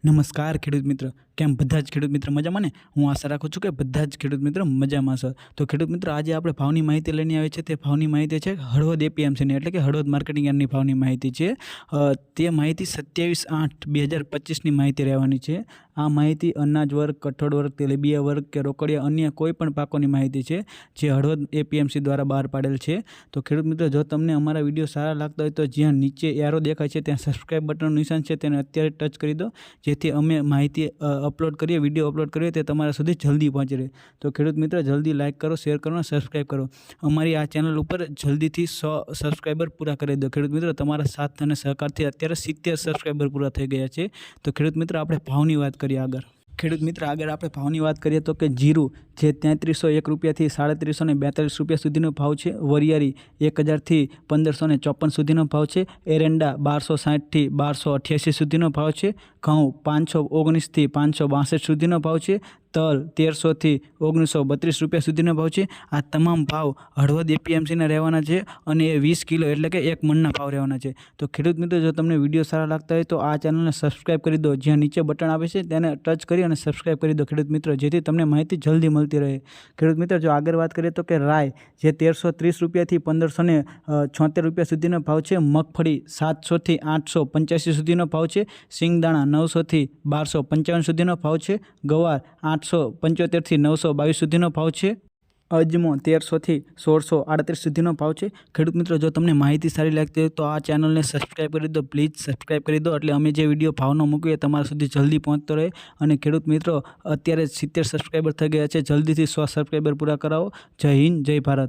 નમસ્કાર ખેડૂત મિત્ર, કેમ બધા જ ખેડૂત મિત્ર મજામાં ને? હું આશા રાખું છું કે બધા જ ખેડૂત મિત્ર મજામાં હશે. તો ખેડૂત મિત્ર, આજે આપણે ભાવની માહિતી લઈને આવી છે. તે ભાવની માહિતી છે હળવદ એપીએમસીની, એટલે કે હળવદ માર્કેટિંગ યાર્ડની ભાવની માહિતી છે. તે માહિતી 27/8/2025ની માહિતી રહેવાની છે. આ માહિતી અનાજ વર્ગ, કઠોળ વર્ગ, તેલીબિયા વર્ગ કે રોકડિયા અન્ય કોઈ પણ પાકોની માહિતી છે જે હળવદ એપીએમસી દ્વારા બહાર પાડેલ છે. તો ખેડૂત મિત્રો, જો તમને અમારા વિડીયો સારા લાગતા હોય તો જ્યાં નીચે એરો દેખાય છે ત્યાં સબસ્ક્રાઇબ બટનનું નિશાન છે, તેને અત્યારે ટચ કરી દો, જેથી અમે માહિતી અપલોડ કરીએ, વિડીયો અપલોડ કરીએ તે તમારા સુધી જલ્દી પહોંચી રહે. તો ખેડૂત મિત્રો, જલ્દી લાઇક કરો, શેર કરો અને સબસ્ક્રાઈબ કરો. અમારી આ ચેનલ ઉપર જલ્દીથી 100 સબસ્ક્રાઈબર પૂરા કરી દો. ખેડૂત મિત્રો, તમારા સાથ અને સહકારથી અત્યારે 70 સબસ્ક્રાઈબર પૂરા થઈ ગયા છે. તો ખેડૂત મિત્રો, આપણે ભાવની વાત કરીએ આગળ. ખેડૂત મિત્ર, આગળ આપણે ભાવની વાત કરીએ તો કે જીરું જે 3301 રૂપિયાથી 3742 રૂપિયા સુધીનો ભાવ છે. વરિયાળી 1000થી 1554 સુધીનો ભાવ છે. એરંડા 1260થી 1288 સુધીનો ભાવ છે. ઘઉં 519થી 562 સુધીનો ભાવ છે. તલ 1300થી 1932 રૂપિયા સુધીનો ભાવ છે. આ તમામ ભાવ હળવદ એપીએમસીના રહેવાના છે અને 20 કિલો એટલે કે 1 મણના ભાવ રહેવાના છે. તો ખેડૂત મિત્રો, જો તમને વિડીયો સારા લાગતા હોય તો આ ચેનલને સબસ્ક્રાઈબ કરી દો. જ્યાં નીચે બટન આવે છે તેને ટચ કરી અને સબસ્ક્રાઈબ કરી દો ખેડૂત મિત્રો, જેથી તમને માહિતી જલ્દી મળતી રહે. ખેડૂત મિત્રો, જો આગળ વાત કરીએ તો કે રાય જે 1330 રૂપિયાથી 1576 રૂપિયા સુધીનો ભાવ છે. મગફળી 700થી 885 સુધીનો ભાવ છે. સિંગદાણા 900થી 1255 સુધીનો ભાવ છે. ગવાર 875થી 922 સુધીનો ભાવ છે. અજમો 1300થી 1638 સુધીનો ભાવ છે. ખેડૂત મિત્રો, જો તમને માહિતી સારી લાગતી હોય તો આ ચેનલને સબસ્ક્રાઈબ કરી દો, પ્લીઝ સબસ્ક્રાઈબ કરી દો, એટલે અમે જે વિડીયો ભાવનો મૂકીએ તમારા સુધી જલ્દી પહોંચતો રહે. અને ખેડૂત મિત્રો, અત્યારે 70 સબસ્ક્રાઈબર થઈ ગયા છે, જલ્દીથી 100 સબસ્ક્રાઈબર પૂરા કરાવો. જય હિન્દ, જય ભારત.